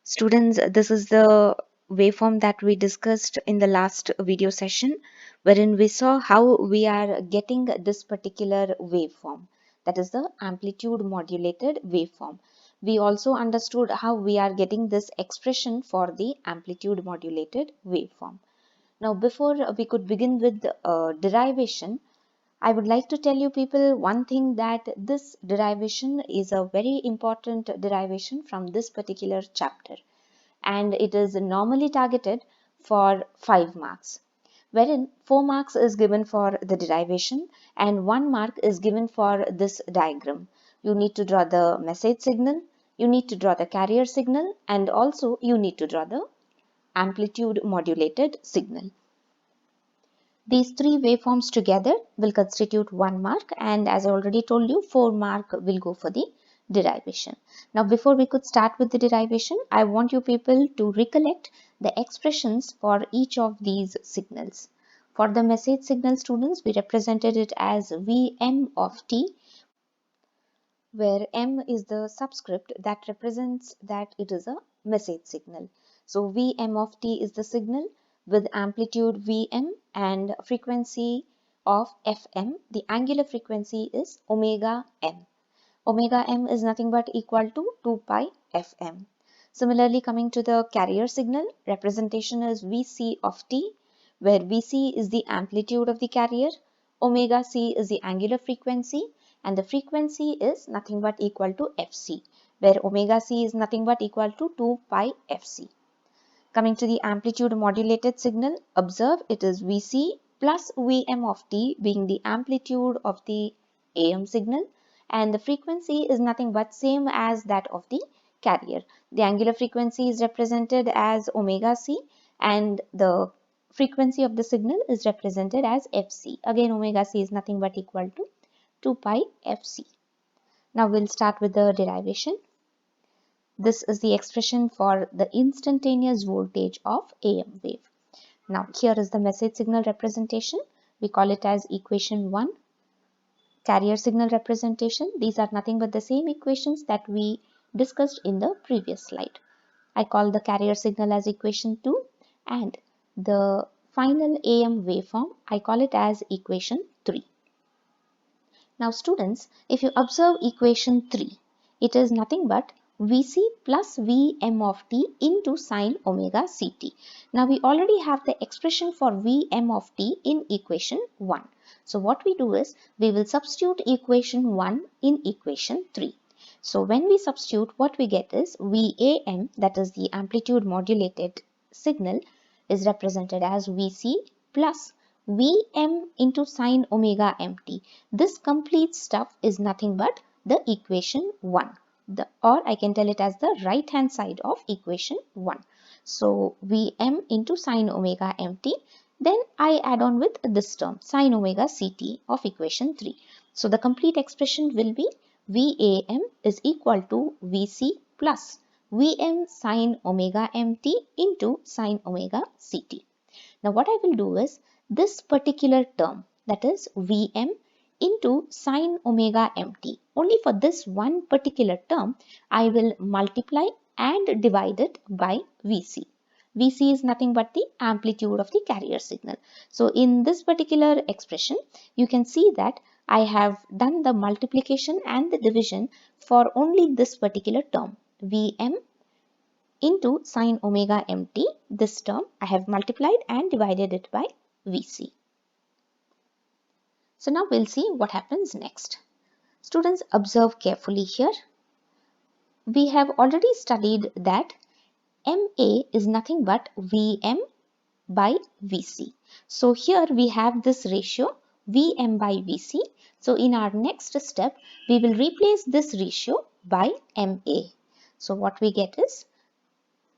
Students, this is the waveform that we discussed in the last video session, wherein we saw how we are getting this particular waveform, that is the amplitude modulated waveform. We also understood how we are getting this expression for the amplitude modulated waveform. Now, before we could begin with the derivation, I would like to tell you people one thing, that this derivation is a very important derivation from this particular chapter, and it is normally targeted for 5 marks, wherein 4 marks is given for the derivation and 1 mark is given for this diagram. You need to draw the message signal, you need to draw the carrier signal, and also you need to draw the amplitude modulated signal. These three waveforms together will constitute 1 mark, and as I already told you, 4 mark will go for the derivation. Now before we could start with the derivation, I want you people to recollect the expressions for each of these signals. For the message signal, students, we represented it as Vm of t, where m is the subscript that represents that it is a message signal. So Vm of t is the signal with amplitude Vm and frequency of Fm. The angular frequency is omega m. Omega m is nothing but equal to 2 pi Fm. Similarly, coming to the carrier signal, representation is Vc of t, where Vc is the amplitude of the carrier, omega c is the angular frequency, and the frequency is nothing but equal to Fc, where omega c is nothing but equal to 2 pi Fc. Coming to the amplitude modulated signal, observe it is Vc plus Vm of t being the amplitude of the AM signal, and the frequency is nothing but same as that of the carrier. The angular frequency is represented as omega c, and the frequency of the signal is represented as Fc. Again, omega c is nothing but equal to 2 pi Fc. Now we'll start with the derivation. This is the expression for the instantaneous voltage of AM wave. Now here is the message signal representation. We call it as equation 1. Carrier signal representation. These are nothing but the same equations that we discussed in the previous slide. I call the carrier signal as equation 2, and the final AM waveform, I call it as equation 3. Now students, if you observe equation 3, it is nothing but Vc plus Vm of t into sine omega ct. Now we already have the expression for Vm of t in equation 1. So what we do is, we will substitute equation 1 in equation 3. So when we substitute, what we get is Vam, that is the amplitude modulated signal, is represented as Vc plus Vm into sine omega mt. This complete stuff is nothing but the equation 1. Or I can tell it as the right hand side of equation 1. So Vm into sine omega mt. Then I add on with this term sine omega ct of equation 3. So the complete expression will be Vam is equal to Vc plus Vm sine omega mt into sine omega ct. Now what I will do is, this particular term, that is Vm into sine omega mt, only for this one particular term, I will multiply and divide it by Vc. Vc is nothing but the amplitude of the carrier signal. So in this particular expression, you can see that I have done the multiplication and the division for only this particular term, Vm into sine omega mt. This term I have multiplied and divided it by Vc. So now we'll see what happens next. Students, observe carefully here. We have already studied that Ma is nothing but Vm by Vc. So here we have this ratio Vm by Vc. So in our next step, we will replace this ratio by Ma. So what we get is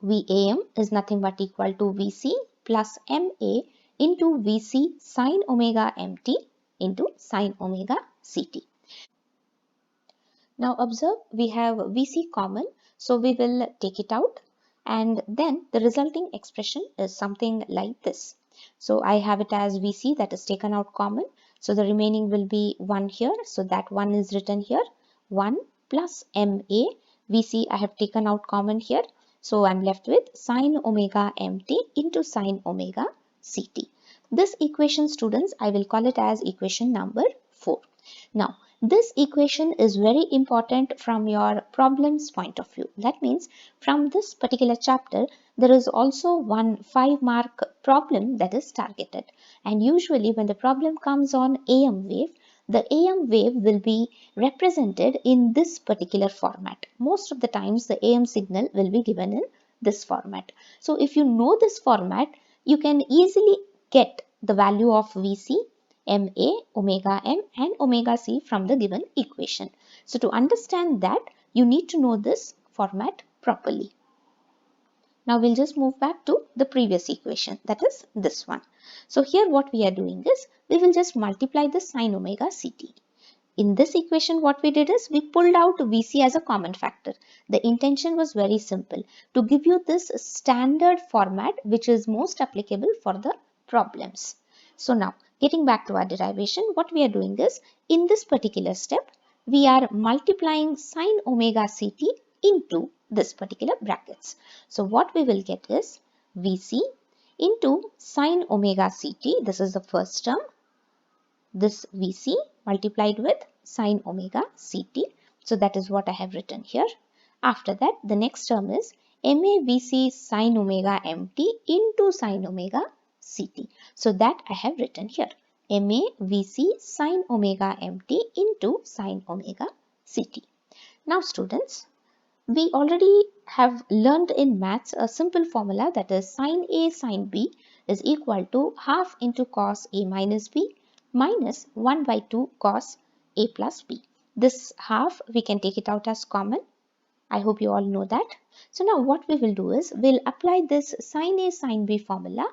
Vam is nothing but equal to Vc plus Ma into Vc sine omega mt into sine omega ct. Now observe, we have Vc common, so we will take it out, and then the resulting expression is something like this. So I have it as Vc, that is taken out common, so the remaining will be 1 here, so that 1 is written here, 1 plus Ma. Vc I have taken out common here, So I'm left with sine omega mt into sine omega ct. This equation, students, I will call it as equation number 4. Now, this equation is very important from your problems point of view. That means from this particular chapter, there is also one 5-mark problem that is targeted. And usually when the problem comes on AM wave, the AM wave will be represented in this particular format. Most of the times the AM signal will be given in this format. So if you know this format, you can easily get the value of Vc, Ma, omega m and omega c from the given equation. So to understand that, you need to know this format properly. Now we'll just move back to the previous equation, that is this one. So here what we are doing is, we will just multiply the sine omega ct. In this equation, what we did is we pulled out Vc as a common factor. The intention was very simple, to give you this standard format which is most applicable for the problems. So now, getting back to our derivation, what we are doing is, in this particular step, we are multiplying sine omega ct into this particular brackets. So what we will get is Vc into sine omega ct, this is the first term, this Vc multiplied with sine omega ct. So that is what I have written here. After that, the next term is MAVC sine omega mt into sine omega ct. So that I have written here. MAVC sine omega mt into sine omega ct. Now students, we already have learned in maths a simple formula, that is sine A sine B is equal to half into cos A minus B minus 1 by 2 cos A plus B. This half we can take it out as common. I hope you all know that. So now what we will do is, we'll apply this sine A sine B formula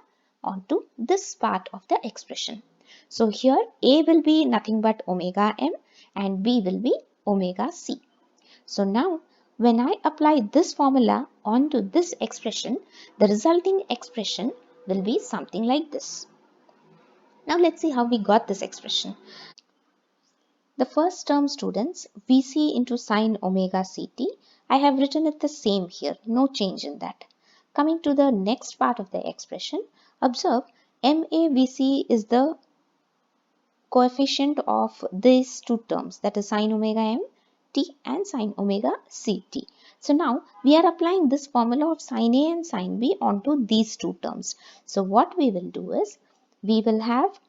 onto this part of the expression. So here A will be nothing but omega m and B will be omega c. So now, when I apply this formula onto this expression, the resulting expression will be something like this. Now let's see how we got this expression. The first term, students, Vc into sine omega ct, I have written it the same here, no change in that. Coming to the next part of the expression, observe MAVC is the coefficient of these two terms, that is sine omega m t and sine omega ct. So now we are applying this formula of sine A and sine B onto these two terms. So what we will do is, we will have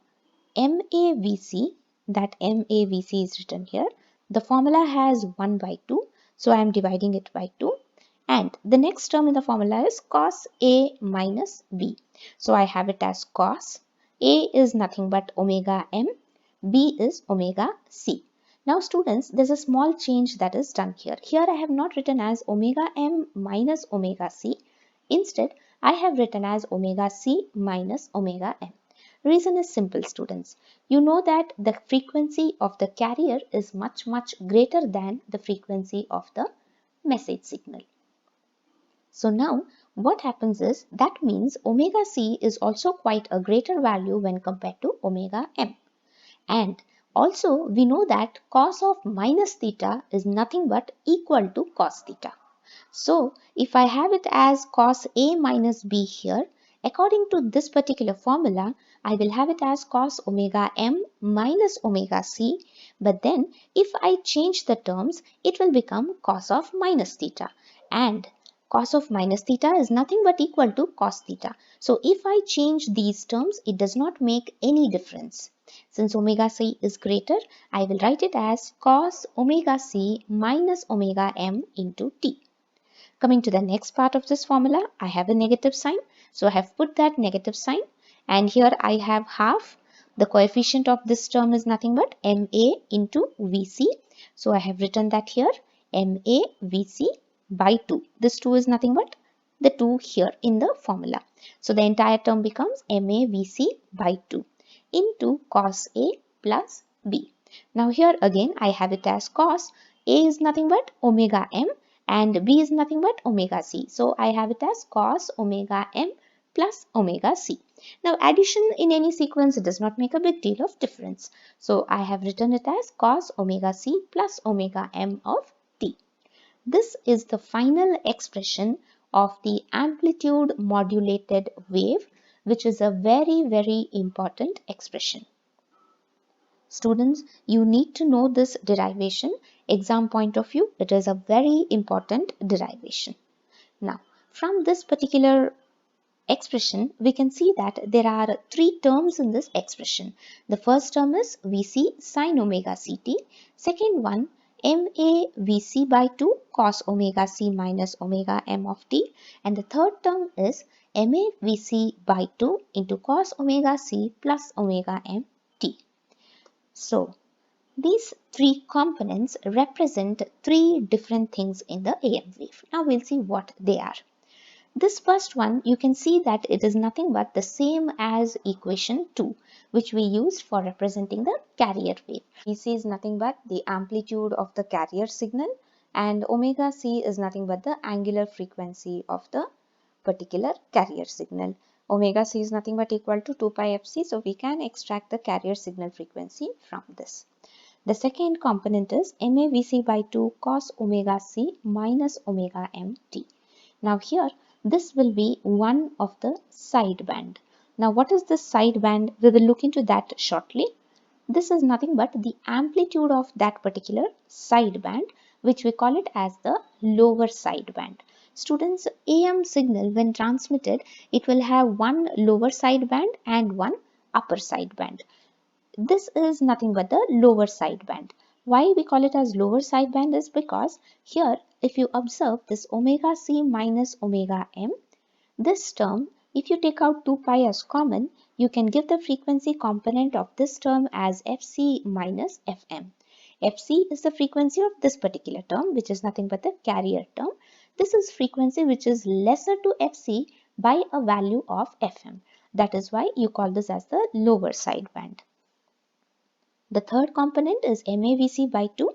MAVC, that MAVC is written here. The formula has 1 by 2, so I am dividing it by 2. And the next term in the formula is cos A minus B. So I have it as cos. A is nothing but omega m, B is omega c. Now students, there's a small change that is done here. Here I have not written as omega m minus omega c. Instead, I have written as omega c minus omega m. Reason is simple, students. You know that the frequency of the carrier is much greater than the frequency of the message signal. So now what happens is, that means omega c is also quite a greater value when compared to omega m. And also we know that cos of minus theta is nothing but equal to cos theta. So if I have it as cos A minus B here, according to this particular formula, I will have it as cos omega m minus omega c. But then if I change the terms, it will become cos of minus theta. And cos of minus theta is nothing but equal to cos theta. So if I change these terms, it does not make any difference. Since omega c is greater, I will write it as cos omega c minus omega m into t. Coming to the next part of this formula, I have a negative sign. So I have put that negative sign, and here I have half. The coefficient of this term is nothing but MA into VC. So I have written that here, MA VC by 2. This 2 is nothing but the 2 here in the formula. So the entire term becomes MA VC by 2 into cos A plus B. Now here again I have it as cos. A is nothing but omega m and B is nothing but omega c. So I have it as cos omega m plus omega c. Now addition in any sequence does not make a big deal of difference. So I have written it as cos omega c plus omega m of t. This is the final expression of the amplitude modulated wave, which is a very important expression. Students, you need to know this derivation. Exam point of view, it is a very important derivation. Now, from this particular expression, we can see that there are three terms in this expression. The first term is Vc sin omega ct. Second one, ma Vc by 2 cos omega c minus omega m of t. And the third term is ma Vc by 2 into cos omega c plus omega m t. So, these three components represent three different things in the AM wave. Now we'll see what they are. This first one, you can see that it is nothing but the same as equation 2, which we used for representing the carrier wave. Vc is nothing but the amplitude of the carrier signal, and omega c is nothing but the angular frequency of the particular carrier signal. Omega c is nothing but equal to 2 pi fc, so we can extract the carrier signal frequency from this. The second component is MAVC by 2 cos omega c minus omega mt. Now here, this will be one of the sideband. Now what is this sideband? We will look into that shortly. This is nothing but the amplitude of that particular sideband, which we call it as the lower sideband. Students, AM signal when transmitted, it will have one lower sideband and one upper sideband. This is nothing but the lower sideband. Why we call it as lower sideband is because here, if you observe this omega c minus omega m, this term, if you take out 2 pi as common, you can give the frequency component of this term as fc minus fm. Fc is the frequency of this particular term, which is nothing but the carrier term. This is frequency which is lesser to fc by a value of fm. That is why you call this as the lower sideband. The third component is MAVC by 2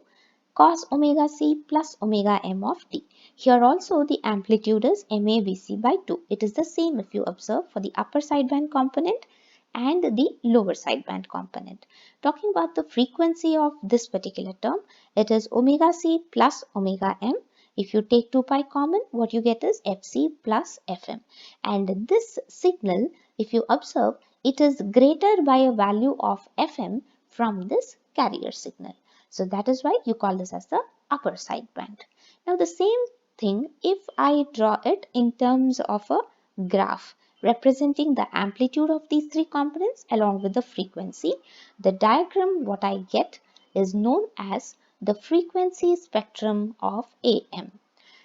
cos omega c plus omega m of t. Here also the amplitude is MAVC by 2. It is the same if you observe for the upper sideband component and the lower sideband component. Talking about the frequency of this particular term, it is omega c plus omega m. If you take 2 pi common, what you get is fc plus fm. And this signal, if you observe, it is greater by a value of fm from this carrier signal. So that is why you call this as the upper sideband. Now the same thing if I draw it in terms of a graph representing the amplitude of these three components along with the frequency, the diagram what I get is known as the frequency spectrum of AM.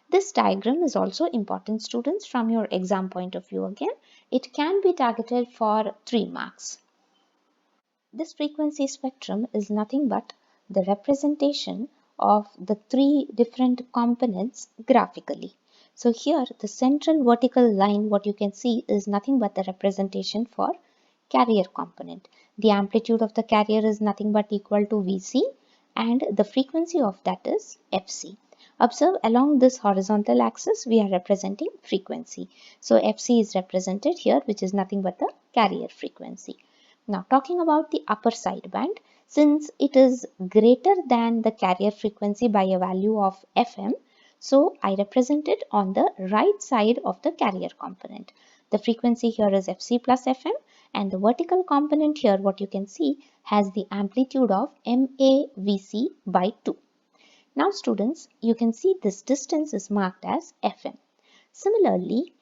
This diagram is also important, students, from your exam point of view again. It can be targeted for 3 marks. This frequency spectrum is nothing but the representation of the three different components graphically. So here the central vertical line what you can see is nothing but the representation for carrier component. The amplitude of the carrier is nothing but equal to Vc and the frequency of that is Fc. Observe along this horizontal axis we are representing frequency. So Fc is represented here, which is nothing but the carrier frequency. Now talking about the upper sideband, since it is greater than the carrier frequency by a value of Fm, so I represent it on the right side of the carrier component. The frequency here is Fc plus Fm and the vertical component here what you can see has the amplitude of MAVC by 2. Now students, you can see this distance is marked as Fm. Similarly,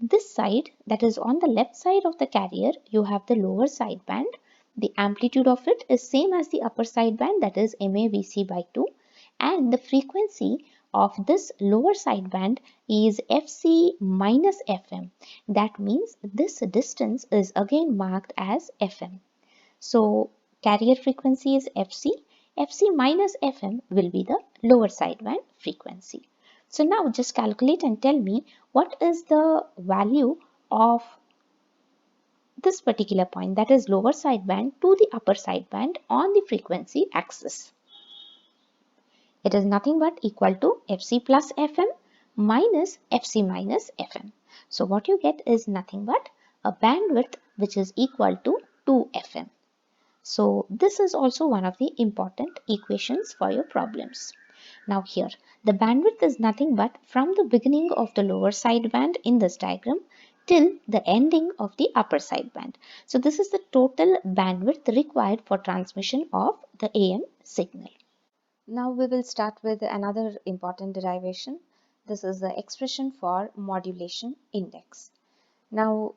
this side, that is on the left side of the carrier, you have the lower sideband. The amplitude of it is same as the upper sideband, that is MAVC by 2, and the frequency of this lower sideband is Fc minus Fm. That means this distance is again marked as Fm. So carrier frequency is Fc. Fc minus Fm will be the lower sideband frequency. So now just calculate and tell me what is the value of this particular point, that is lower sideband to the upper sideband on the frequency axis. It is nothing but equal to Fc plus Fm minus Fc minus Fm. So what you get is nothing but a bandwidth which is equal to 2Fm. So this is also one of the important equations for your problems. Now here, the bandwidth is nothing but from the beginning of the lower sideband in this diagram till the ending of the upper sideband. So this is the total bandwidth required for transmission of the AM signal. Now we will start with another important derivation. This is the expression for modulation index. Now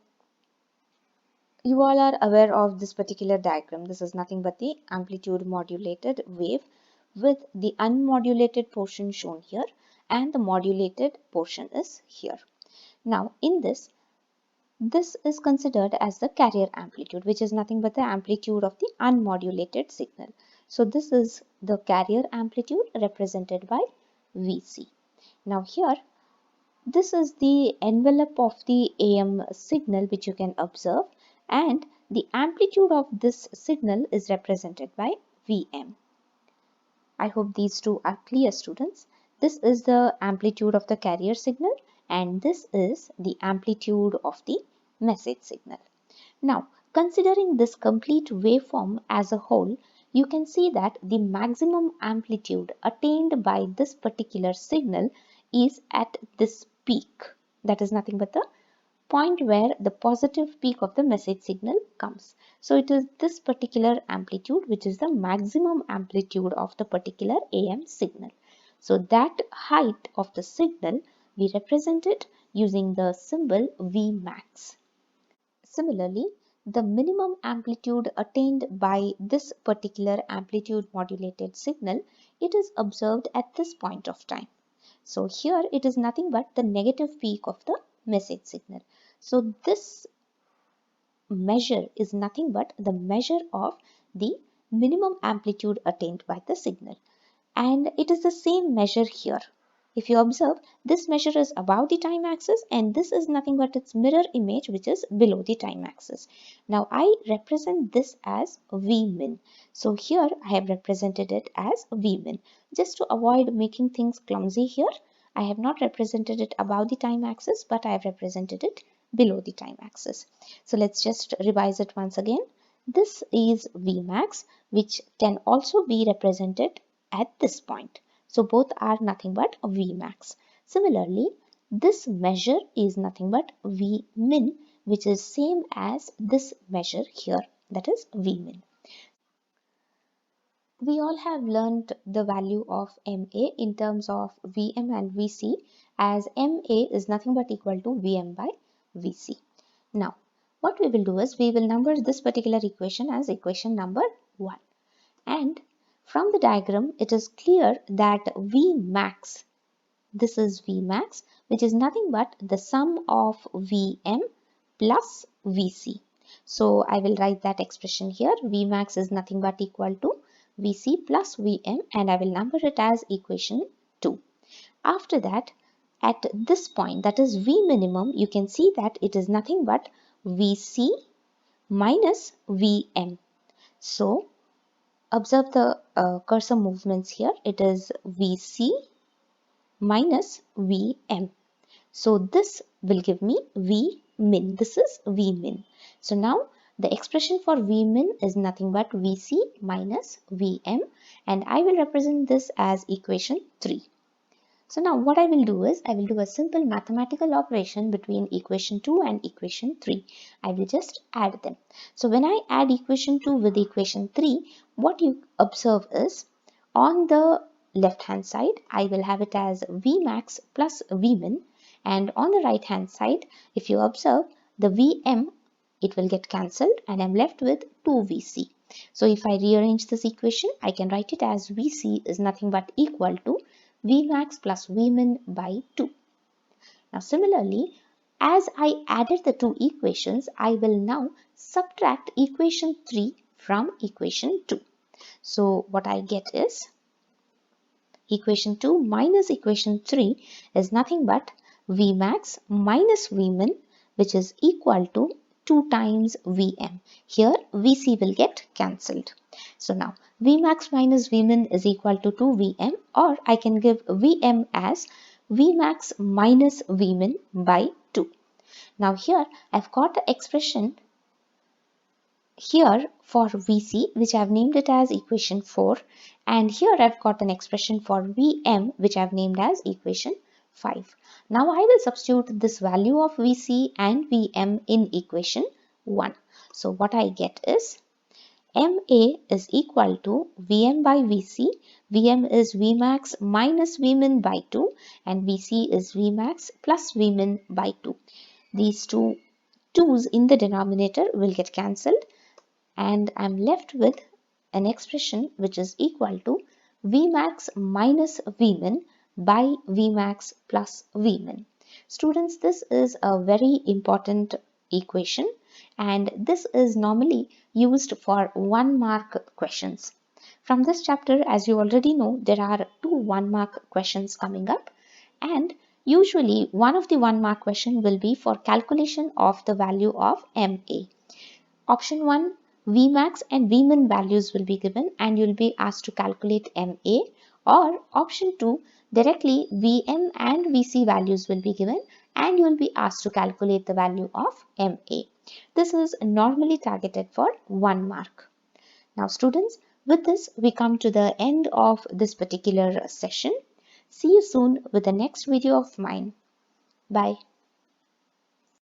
you all are aware of this particular diagram. This is nothing but the amplitude modulated wave with the unmodulated portion shown here and the modulated portion is here. Now in this is considered as the carrier amplitude, which is nothing but the amplitude of the unmodulated signal. So this is the carrier amplitude represented by Vc. Now here, this is the envelope of the AM signal which you can observe, and the amplitude of this signal is represented by Vm. I hope these two are clear, students. This is the amplitude of the carrier signal and this is the amplitude of the message signal. Now, considering this complete waveform as a whole, you can see that the maximum amplitude attained by this particular signal is at this peak. That is nothing but the point where the positive peak of the message signal comes. So it is this particular amplitude which is the maximum amplitude of the particular AM signal. So that height of the signal we represent it using the symbol Vmax. Similarly, the minimum amplitude attained by this particular amplitude modulated signal, it is observed at this point of time. So here it is nothing but the negative peak of the message signal. So this measure is nothing but the measure of the minimum amplitude attained by the signal. And it is the same measure here. If you observe, this measure is above the time axis and this is nothing but its mirror image which is below the time axis. Now I represent this as Vmin. So here I have represented it as Vmin. Just to avoid making things clumsy here, I have not represented it above the time axis but I have represented it below the time axis. So let's just revise it once again. This is Vmax, which can also be represented at this point. So both are nothing but Vmax. Similarly, this measure is nothing but Vmin, which is same as this measure here, that is Vmin. We all have learned the value of MA in terms of Vm and Vc, as MA is nothing but equal to Vm by Vc. Now, what we will do is we will number this particular equation as equation number 1. And from the diagram, it is clear that Vmax, this is Vmax, which is nothing but the sum of Vm plus Vc. So I will write that expression here. Vmax is nothing but equal to Vc plus Vm and I will number it as equation 2. After that, at this point, that is V minimum, you can see that it is nothing but Vc minus Vm. So observe the cursor movements here. It is Vc minus Vm. So this will give me V min. This is V min. So now the expression for V min is nothing but Vc minus Vm and I will represent this as equation 3. So now what I will do is I will do a simple mathematical operation between equation 2 and equation 3. I will just add them. So when I add equation 2 with equation 3, what you observe is on the left hand side, I will have it as Vmax plus Vmin, and on the right hand side, if you observe the Vm, it will get cancelled and I'm left with 2Vc. So if I rearrange this equation, I can write it as Vc is nothing but equal to Vmax plus Vmin by 2. Now similarly, as I added the two equations, I will now subtract equation 3 from equation 2. So what I get is equation 2 minus equation 3 is nothing but Vmax minus Vmin, which is equal to 2 times Vm. Here Vc will get cancelled. So now Vmax minus Vmin is equal to 2Vm, or I can give Vm as Vmax minus Vmin by 2. Now here I've got the expression here for Vc, which I've named it as equation 4, and here I've got an expression for Vm, which I've named as equation 5. Now I will substitute this value of Vc and Vm in equation 1. So what I get is MA is equal to Vm by Vc. Vm is Vmax minus Vmin by 2 and Vc is Vmax plus Vmin by 2. These two 2's in the denominator will get cancelled and I'm left with an expression which is equal to Vmax minus Vmin by Vmax plus Vmin. Students, this is a very important equation and this is normally used for 1-mark questions. From this chapter, as you already know, there are 2 1-mark questions coming up, and usually one of the 1-mark question will be for calculation of the value of MA. Option 1, Vmax and Vmin values will be given and you'll be asked to calculate MA, or option 2, directly Vm and Vc values will be given and you'll be asked to calculate the value of MA. This is normally targeted for 1 mark. Now students, with this we come to the end of this particular session. See you soon with the next video of mine. Bye.